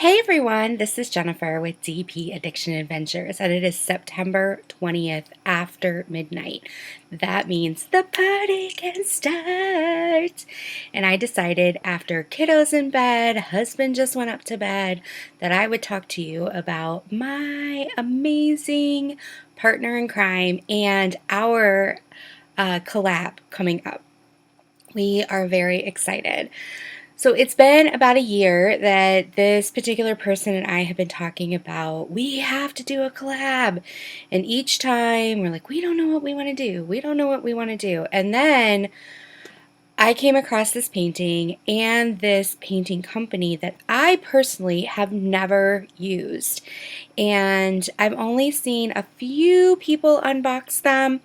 Hey everyone, this is Jennifer with DP Addiction Adventures, and it is September 20th after midnight. That means the party can start. And I decided after kiddos in bed, husband just went up to bed, that I would talk to you about my amazing partner in crime and our collab coming up. We are very excited. So it's been about a year that this particular person and I have been talking about, we have to do a collab. And each time we're like, we don't know what we want to do. We don't know what we want to do. And then I came across this painting and this painting company that I personally have never used. And I've only seen a few people unbox them.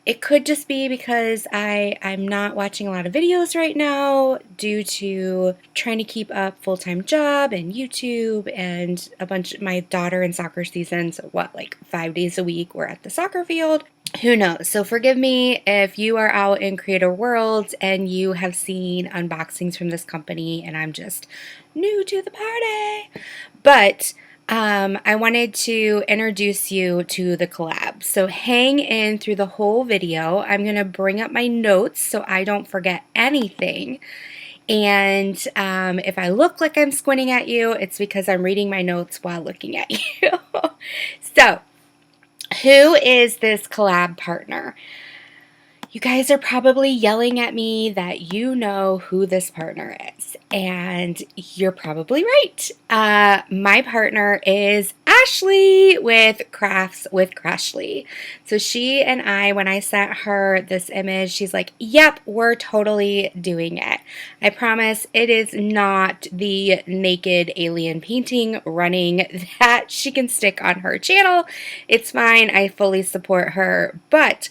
It could just be because I'm not watching a lot of videos right now due to trying to keep up full-time job and YouTube and a bunch of my daughter in soccer season. So like 5 days a week we're at the soccer field. Who knows? So forgive me if you are out in creator world and you have seen unboxings from this company and I'm just new to the party. But I wanted to introduce you to the collab. So hang in through the whole video. I'm going to bring up my notes so I don't forget anything. And if I look like I'm squinting at you, it's because I'm reading my notes while looking at you. So, who is this collab partner? You guys are probably yelling at me that you know who this partner is, and you're probably right. My partner is Ashley with Crafts with Crashly. So she and I, when I sent her this image, she's like, yep, we're totally doing it. I promise it is not the naked alien painting running that she can stick on her channel. It's fine. I fully support her, but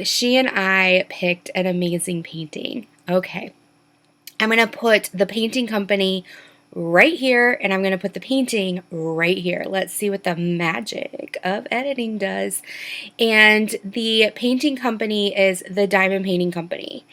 she and I picked an amazing painting. Okay, I'm going to put the painting company right here, and I'm going to put the painting right here. Let's see what the magic of editing does. And the painting company is the Diamond Painting Company.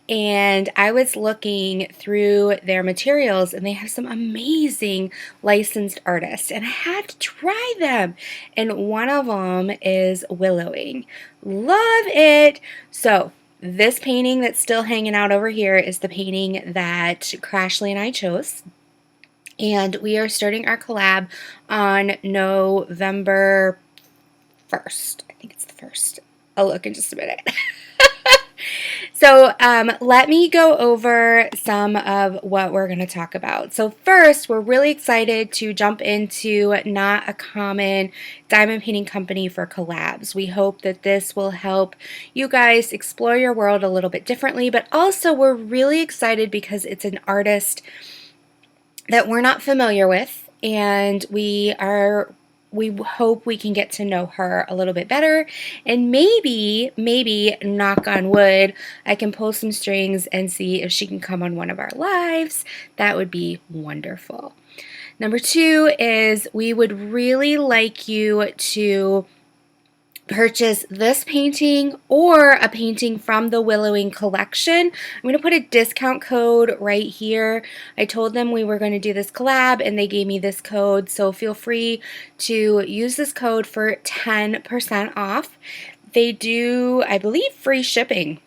And I was looking through their materials, and they have some amazing licensed artists, and I had to try them. And one of them is Willowing. Love it. So this painting that's still hanging out over here is the painting that Crashly and I chose. And we are starting our collab on November 1st. I think it's the 1st. I'll look in just a minute. So let me go over some of what we're going to talk about. So first, we're really excited to jump into Not a Common Diamond Painting Company for collabs. We hope that this will help you guys explore your world a little bit differently, but also we're really excited because it's an artist that we're not familiar with, and we hope we can get to know her a little bit better, and maybe, knock on wood, I can pull some strings and see if she can come on one of our lives. That would be wonderful. Number 2 is we would really like you to purchase this painting or a painting from the Willowing collection. I'm going to put a discount code right here. I told them we were going to do this collab and they gave me this code, so feel free to use this code for 10% off. They do, I believe, free shipping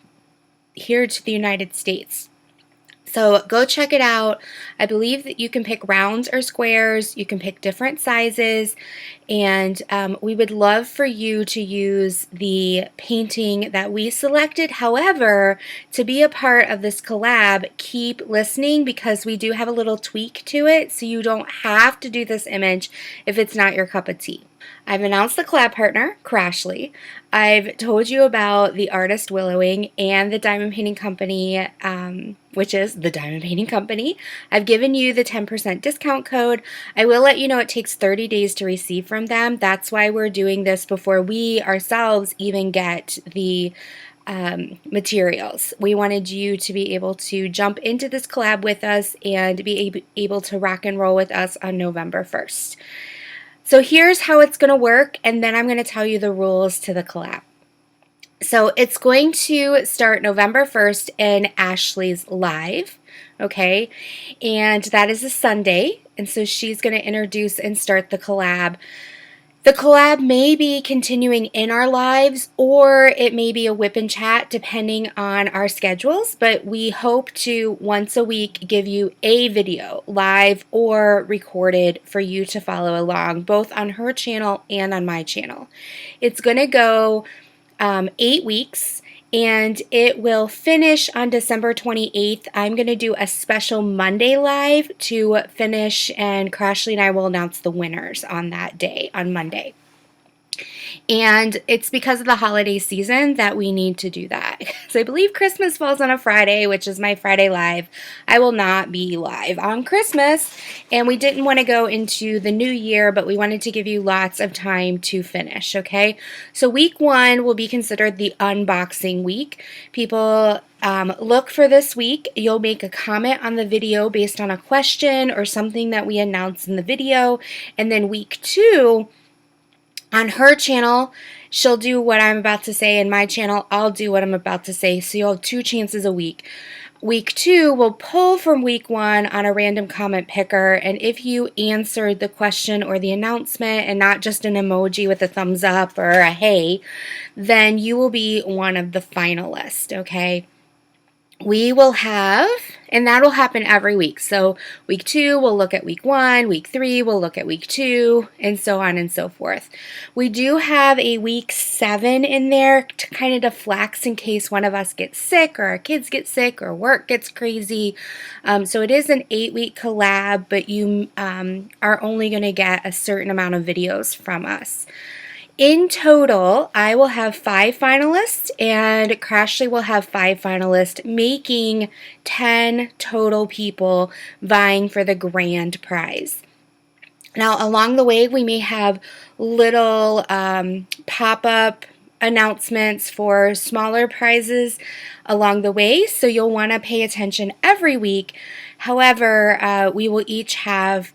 here to the United States. So go check it out. I believe that you can pick rounds or squares. You can pick different sizes. And we would love for you to use the painting that we selected. However, to be a part of this collab, keep listening because we do have a little tweak to it. So you don't have to do this image if it's not your cup of tea. I've announced the collab partner, Crashly. I've told you about the artist Willowing and the Diamond Painting Company, which is the Diamond Painting Company. I've given you the 10% discount code. I will let you know it takes 30 days to receive from them. That's why we're doing this before we ourselves even get the materials. We wanted you to be able to jump into this collab with us and be able to rock and roll with us on November 1st. So here's how it's going to work, and then I'm going to tell you the rules to the collab. So it's going to start November 1st in Ashley's Live, okay? And that is a Sunday. And so she's going to introduce and start the collab. The collab may be continuing in our lives, or it may be a whip and chat depending on our schedules, but we hope to once a week give you a video, live or recorded, for you to follow along, both on her channel and on my channel. It's going to go 8 weeks, and it will finish on December 28th. I'm going to do a special Monday live to finish, and Crashly and I will announce the winners on that day, on Monday. And it's because of the holiday season that we need to do that. So I believe Christmas falls on a Friday, which is my Friday live. I will not be live on Christmas, and we didn't want to go into the new year, but we wanted to give you lots of time to finish, okay? So week 1 will be considered the unboxing week. People look for this week. You'll make a comment on the video based on a question or something that we announce in the video. And then week 2, on her channel, she'll do what I'm about to say. In my channel, I'll do what I'm about to say. So you'll have 2 chances a week. Week 2, we'll pull from week 1 on a random comment picker. And if you answered the question or the announcement and not just an emoji with a thumbs up or a hey, then you will be one of the finalists, okay? We will have, and that'll happen every week. So week 2, we'll look at week 1, week 3, we'll look at week 2, and so on and so forth. We do have a week 7 in there to kind of deflex in case one of us gets sick or our kids get sick or work gets crazy. So it is an 8-week collab, but you are only going to get a certain amount of videos from us. In total, I will have 5 finalists, and Crashly will have 5 finalists, making 10 total people vying for the grand prize. Now, along the way, we may have little pop-up announcements for smaller prizes along the way, so you'll want to pay attention every week. However, we will each have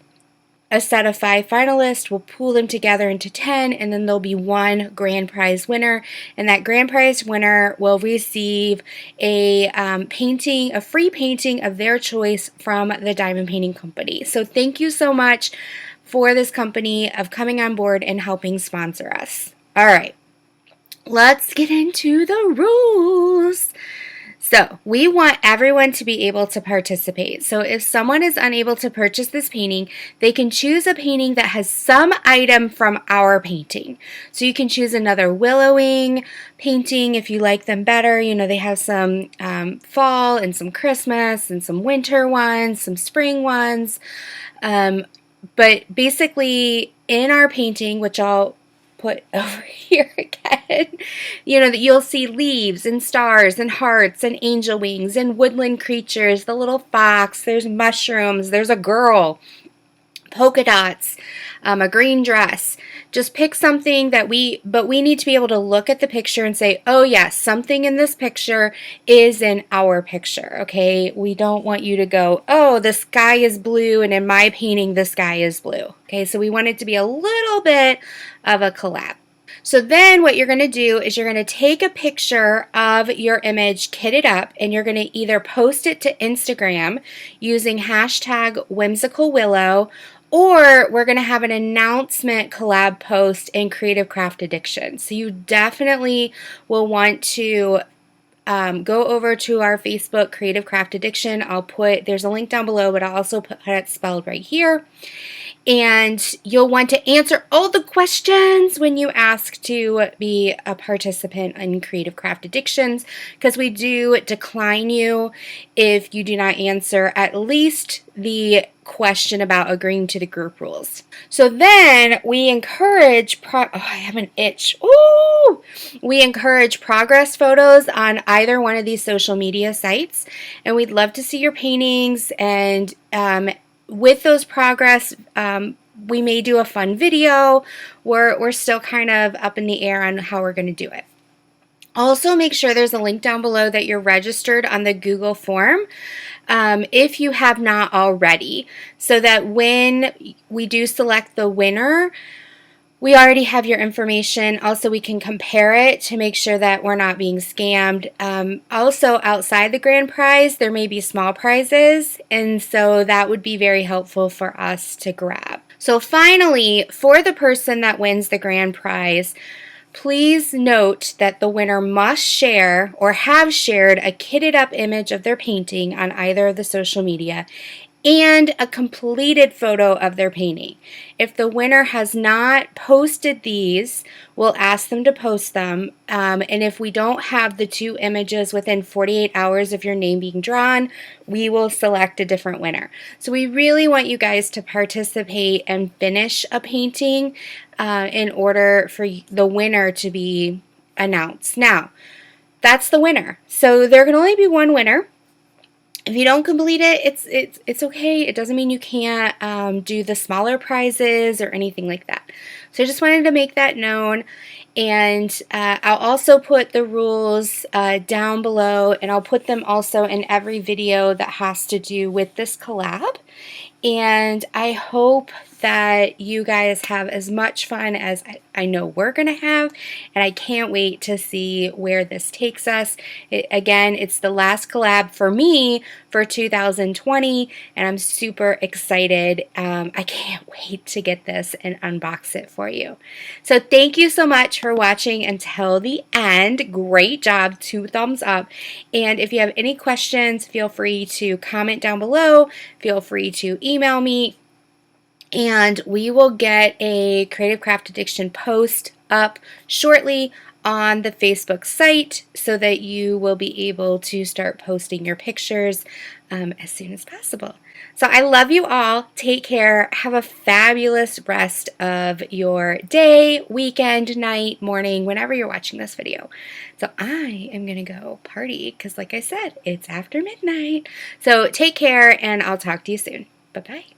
a set of 5 finalists. We'll pool them together into 10, and then there'll be 1 grand prize winner, and that grand prize winner will receive a painting, a free painting of their choice from the Diamond Painting Company. So thank you so much for this company of coming on board and helping sponsor us. All right, let's get into the rules. So we want everyone to be able to participate. So if someone is unable to purchase this painting, they can choose a painting that has some item from our painting. So you can choose another willowing painting if you like them better. You know, they have some fall and some Christmas and some winter ones, some spring ones. But basically in our painting, which I'll put over here again, you know, that you'll see leaves and stars and hearts and angel wings and woodland creatures, the little fox, there's mushrooms, there's a girl, polka dots, a green dress. Just pick something that but we need to be able to look at the picture and say, oh yes, something in this picture is in our picture, okay? We don't want you to go, oh, the sky is blue, and in my painting, the sky is blue, okay? So we want it to be a little bit of a collab. So then what you're going to do is you're going to take a picture of your image, kit it up, and you're going to either post it to Instagram using hashtag Whimsicalwillow, or we're going to have an announcement collab post in Creative Craft Addiction. So you definitely will want to go over to our Facebook, Creative Craft Addiction. There's a link down below, but I'll also put it spelled right here. And you'll want to answer all the questions when you ask to be a participant in Creative Craft Addictions, because we do decline you if you do not answer at least the question about agreeing to the group rules. So then we encourage, I have an itch. Ooh! We encourage progress photos on either one of these social media sites, and we'd love to see your paintings. And with those progress, we may do a fun video. We're still kind of up in the air on how we're going to do it. Also, make sure there's a link down below that you're registered on the Google form if you have not already, so that when we do select the winner, We already have your information. Also, we can compare it to make sure that we're not being scammed. Also, outside the grand prize, there may be small prizes, and so that would be very helpful for us to grab. So finally, for the person that wins the grand prize, please note that the winner must share or have shared a kitted up image of their painting on either of the social media and a completed photo of their painting. If the winner has not posted these, we'll ask them to post them. And if we don't have the 2 images within 48 hours of your name being drawn, we will select a different winner. So we really want you guys to participate and finish a painting in order for the winner to be announced. Now, that's the winner. So there can only be one winner. If you don't complete it, it's okay. It doesn't mean you can't do the smaller prizes or anything like that. So I just wanted to make that known. And I'll also put the rules down below, and I'll put them also in every video that has to do with this collab. And I hope that you guys have as much fun as I know we're going to have, and I can't wait to see where this takes us. Again, it's the last collab for me for 2020, and I'm super excited. I can't wait to get this and unbox it for you. So thank you so much for watching until the end. Great job, 2 thumbs up. And if you have any questions, feel free to comment down below. Feel free to email me. And we will get a Creative Craft Addiction post up shortly on the Facebook site so that you will be able to start posting your pictures as soon as possible. So I love you all. Take care. Have a fabulous rest of your day, weekend, night, morning, whenever you're watching this video. So I am going to go party because, like I said, it's after midnight. So take care, and I'll talk to you soon. Bye-bye.